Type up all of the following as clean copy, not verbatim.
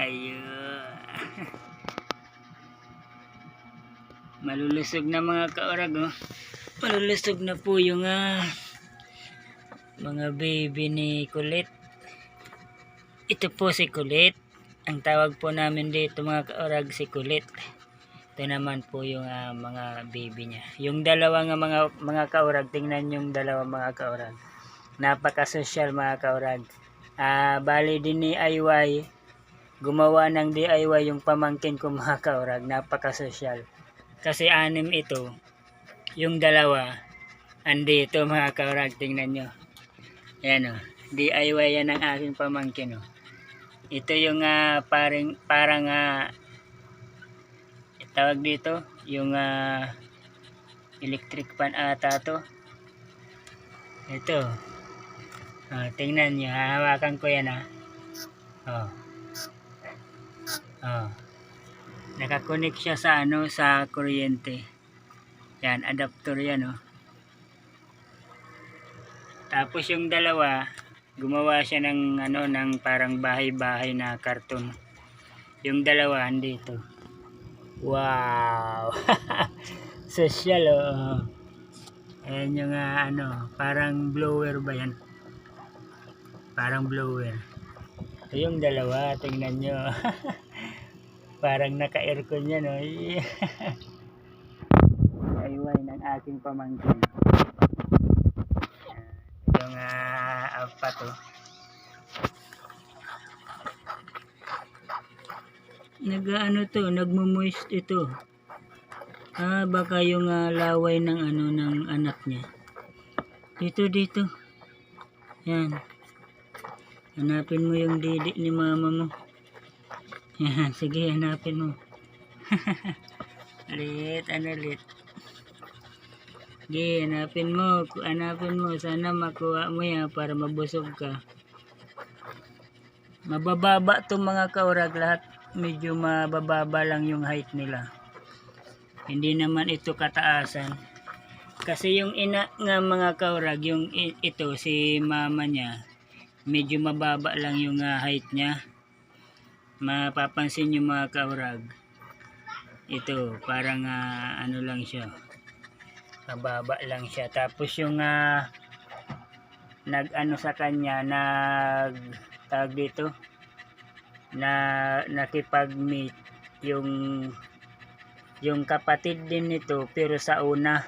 Ayun. Malulusog na mga kaorag, oh. Malulusog na po yung mga baby ni Kulit. Ito po si Kulit. Ang tawag po namin dito mga kaorag, si Kulit. Ito naman po yung mga baby niya. Yung dalawa nga mga kaorag, tingnan yung dalawa mga kaorag. Napaka-social mga kaorag. Bali din ni IY, gumawa ng DIY yung pamangkin ko mga kaorag. Napaka-social. Kasi 6 ito. Yung dalawa, andito mga kaorag, tingnan nyo. Ayan o, DIY yan ang aking pamangkin o. Ito yung parang tawag dito, yung electric fan ata to. Ito. Tingnan nyo, hahawakan ko yan nakakonek siya sa sa kuryente. Yan, adapter yan Tapos yung dalawa, gumawa siya ng ng parang bahay-bahay na karton. Yung dalawa andito. Wow. Social Ayan yung parang blower ba yan? Parang blower. Ito yung dalawa, tingnan nyo. Parang naka-aircon yan Ayway ng aking pamangkin. Yung apat nagmo-moist ito. Baka yung laway ng ng anak niya. Dito. Yan. Hanapin mo yung didi ni mama mo. Yan, sige, hanapin mo. Lit. Sige, hanapin mo. Sana makuha mo yan para mabusog ka. Mabababa itong mga kaurag lahat. Medyo mabababa lang yung height nila. Hindi naman ito kataasan. Kasi yung ina nga mga kaurag, yung ito, si mama niya, medyo mababa lang yung height niya. Mapapansin nyo mga kaurag, ito parang lang siya, mababa lang siya. Tapos yung sa kanya, tawag dito, nakipag-meet yung kapatid din nito, pero sa una,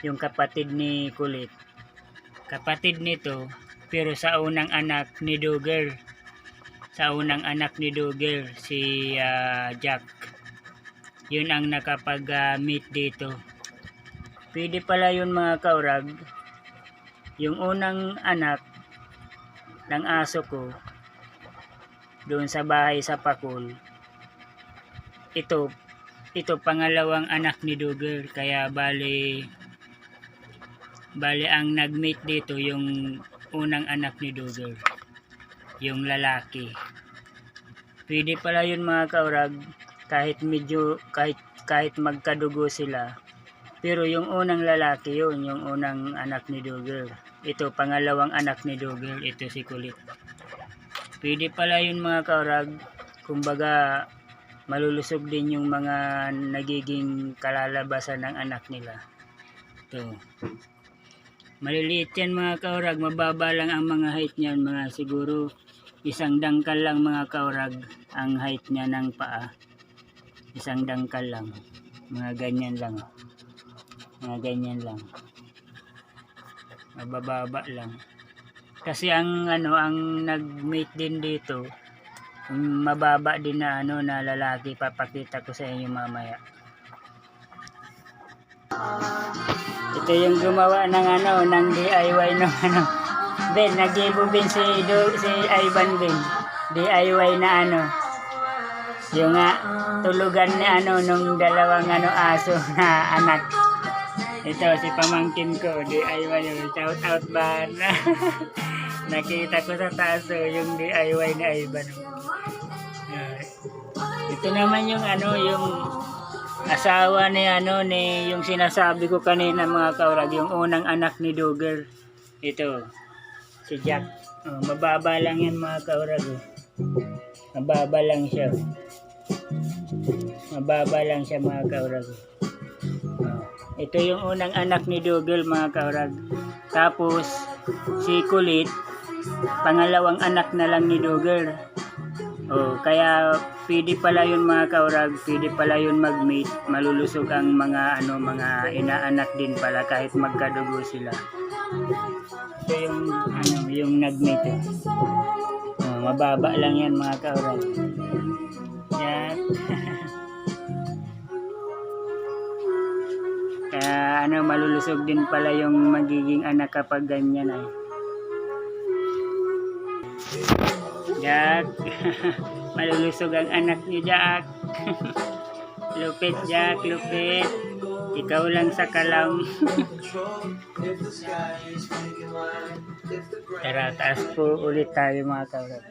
yung kapatid ni Kulit, kapatid nito, pero sa unang anak ni Dogger. Sa unang anak ni Dogger, si Jack. Yun ang nakapag-meet dito. Pwede pala yun mga kaurag. Yung unang anak ng aso ko, doon sa bahay sa Pakul, ito pangalawang anak ni Dogger. Kaya bali ang nag-meet dito yung unang anak ni Dogger, yung lalaki. Pwede pala yun mga kaurag, kahit magkadugo sila, pero yung unang lalaki yun, yung unang anak ni Dogger. Ito pangalawang anak ni Dogger, ito si Kulit. Pwede pala yun mga kaurag. Kumbaga malulusog din yung mga nagiging kalalabasan ng anak nila. Ito, maliliit yan mga kaurag, mababa lang ang mga height niyan, mga siguro 1 dangkal lang mga kaurag ang height niya ng paa. 1 dangkal lang, mga ganyan lang, mabababa lang. Kasi ang nag-mate din dito, mababa din na na lalaki. Papakita ko sa inyo mamaya. Ito yung gumawa ng ng DIY ng Ben, nag-ibo Ben si Ivan Ben. DIY na yung tulugan ni nung dalawang aso na anak. Ito si pamangkin ko, DIY yun. Shout out ba? Nakita ko sa taas yung DIY ni Ivan. Ito naman yung yung asawa ni ni yung sinasabi ko kanina mga kaurag, yung unang anak ni Dogger. Ito si Jack. Mababa lang yan mga kaurag. Mababa lang siya. Mababa lang siya mga kaurag. Ito yung unang anak ni Dougal mga kaurag. Tapos si Kulit, pangalawang anak na lang ni Dougal. Kaya pwede pala yun mga kaurag, pwede pala yun mag-mate. Malulusog ang mga mga inaanak din pala kahit magkadugo sila. Ito yung nag-mate. Mababa lang yan mga kaurag. Yan. Kaya malulusog din pala yung magiging anak kapag ganyan ay. Jack. Malulusog ang anak niyo, Jack. Lupit, Jack, lupit. Ikaw lang sa kalam. Tara, taas po ulit tayo mga kaurag.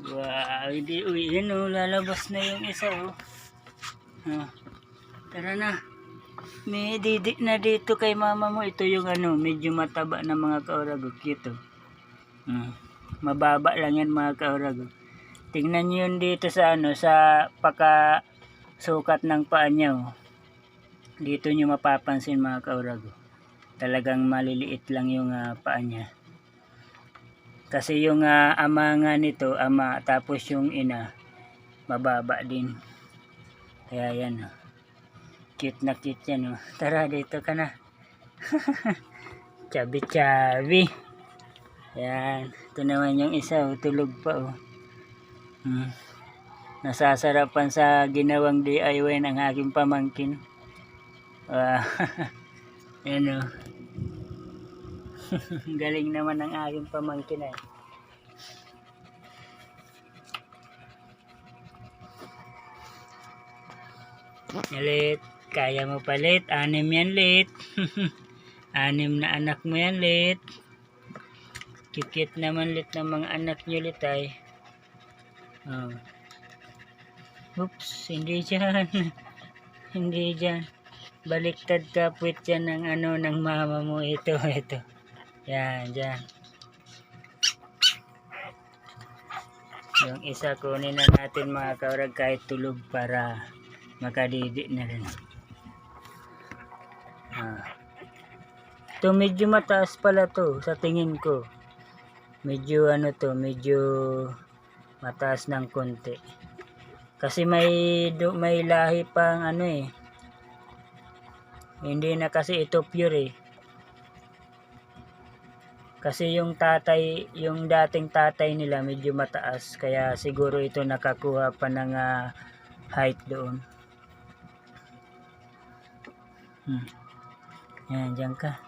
Wow, yun lalabas na yung isa Tara na. May didik na dito kay mama mo. Ito yung medyo mataba na mga kaurag. Cute mababa lang yan mga kaurag. Tingnan nyo yun dito sa sa sukat ng paa niya Dito nyo mapapansin mga kaurag. Talagang maliliit lang yung paa niya. Kasi yung ama nga nito, tapos yung ina, mababa din. Kaya yan cute na cute yan Tara, dito ka na. Chabi-chabi. Yan. Ito naman yung isa tulog pa Nasasarapan sa ginawang DIY ng aking pamangkin. Yan galing naman ng aking pamangkin Lit, kaya mo pa Lit, 6 yan Lit. 6 na anak mo yan Lit. Kikit naman Lit ng mga anak nyo Lit ay. Oops, hindi dyan. Hindi dyan. Baliktad kapwit yan ng ng mama mo. Ito. Yan, dyan. Yung isa kunin na natin mga kaurag kahit tulog para makadidi na rin. Ito medyo mataas pala to sa tingin ko. Medyo medyo mataas ng konti. Kasi may lahi pang Hindi na kasi ito pure Kasi yung dating tatay nila medyo mataas. Kaya siguro ito nakakuha pa ng height doon. Yan, dyan ka.